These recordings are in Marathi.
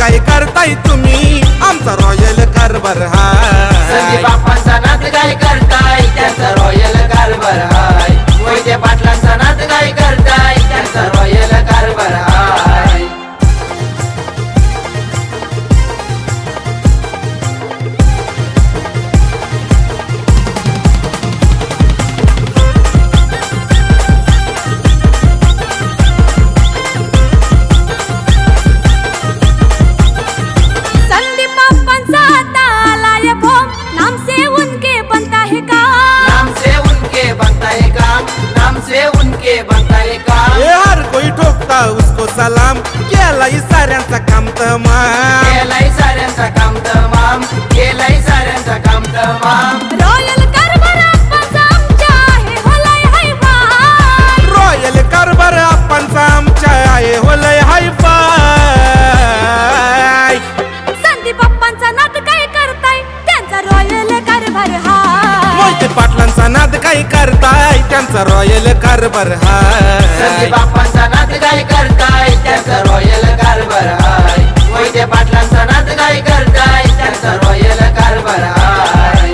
काय करताय तुम्ही आमचा रॉयल कारभार हाय बाप्पांचा नाद काय करताय त्यांचा रॉयल कारभार हाय मोहिते पाटलांचा नाद काय करताय त्यांचा रॉयल कारभार हाय हर कोई ठोकता उसको सलाम केलाय साऱ्यांचा काम तमाम केलाय साऱ्यांचा काम तमाम केलाय साऱ्यांचा काम तमाम रॉयल कारभार आप्पांचा आमच्या आहे होलाय हाय फाय रॉयल कारभार आप्पांचा आमच्या आहे होलय हाय फाय संदीप आप्पांचा नाद काय करताय त्यांचा रॉयल कारभार हाय मोहिते पाटलांचा नाद काय करताय त्यांचा रॉयल कारभार हाय बाप्पांचा नाद काय करताय त्यांचा रॉयल कारभार हाय मोहिते पाटलांचा नाद काय करताय त्यांचा रॉयल कारभार हाय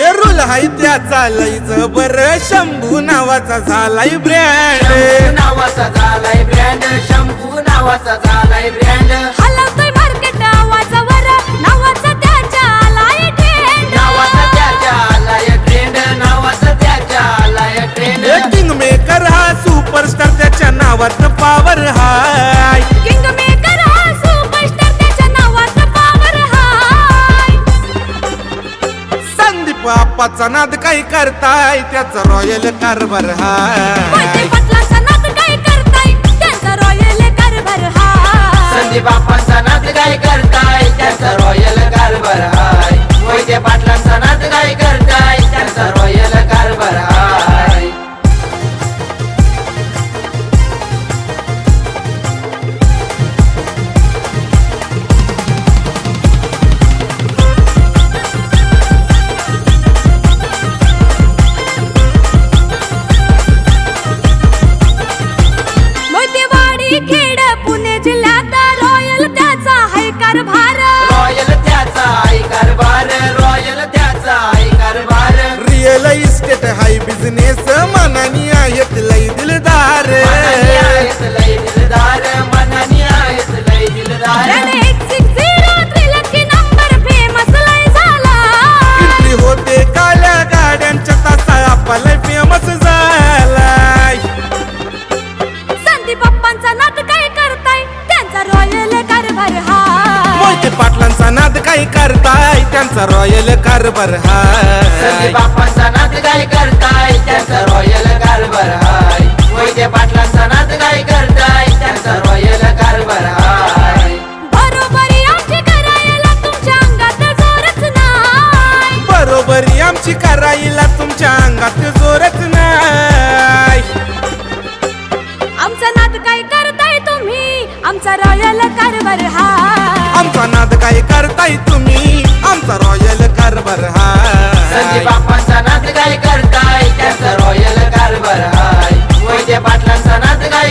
एरुल हाय त्याचा लय जबर शंभू नावाचा झालाय ब्रँड शंभू नावाचा झालाय ब्रँड शंभू नावाचा झालाय ब्रँड हलवतोय मार्केट आवाजावर नावाचा त्याच्या आलाय ट्रेंड नावाचा त्याच्या आलाय ट्रेंड नावाचा त्याच्या आलाय ट्रेंड किंग मेकर हा सुपरस्टार त्याच्या नावात पावर हाय किंग मेकर हा सुपरस्टार त्याच्या नावात पावर हाय संदीप आप्पाचा नाद काय करताय त्याचा रॉयल कारभार मोहिते हाय पाटलांचा नाद काय करताय त्यांचा रॉयल कारभार हाय संदीप बाप्पांचा नाद काय करताय त्यांचा रॉयल कारभार हाय मोहिते पाटलांचा नाद काय करताय त्यांचा रॉयल कारभार हाय मोहितेवाडी खेड पुणे जिल्ह्यात रॉयल त्याचा हाय कारभार रॉयल त्याचा आहे कारभार रॉयल त्याचा आहे कारभार रिअल इस्टेट हाय बिझनेस मनानी आहेत लय दिलदार मनानी आहेत लय दिलदार मनानी आहेत लय दिलदार त्याने 160 त्रिलकी नंबर फेमस लय झाला एंट्री होते काल्या गाड्यांच्या तासा आपला फेमस झालाय संदीप बाप्पांचा नाद काय करताय त्यांचा रॉयल कारभार हाय मोहिते पाटलांचा नाद काय करताय त्यांचा रॉयल कारभार संदीप हाय बाप्पांचा नाद काय करताय त्यांचा रॉयल कारभार हाय मोहिते पाटलांचा नाद काय करताय त्यांचा रॉयल कारभार हाय बरोबरी आमची करायला तुमच्या अंगात जोरच नाही बरोबरी आमची करायला तुमच्या अंगात जोरच नाही आमचा नाद काय करताय तुम्ही आमचा रॉयल कारभार हाय आमचा नाद काय करताय तुम्ही आमचा रॉयल कारभार संदीप हाय बाप्पांचा नाद काय करताय त्यांचा रॉयल कारभार हाय मोहिते पाटलांचा नाद काय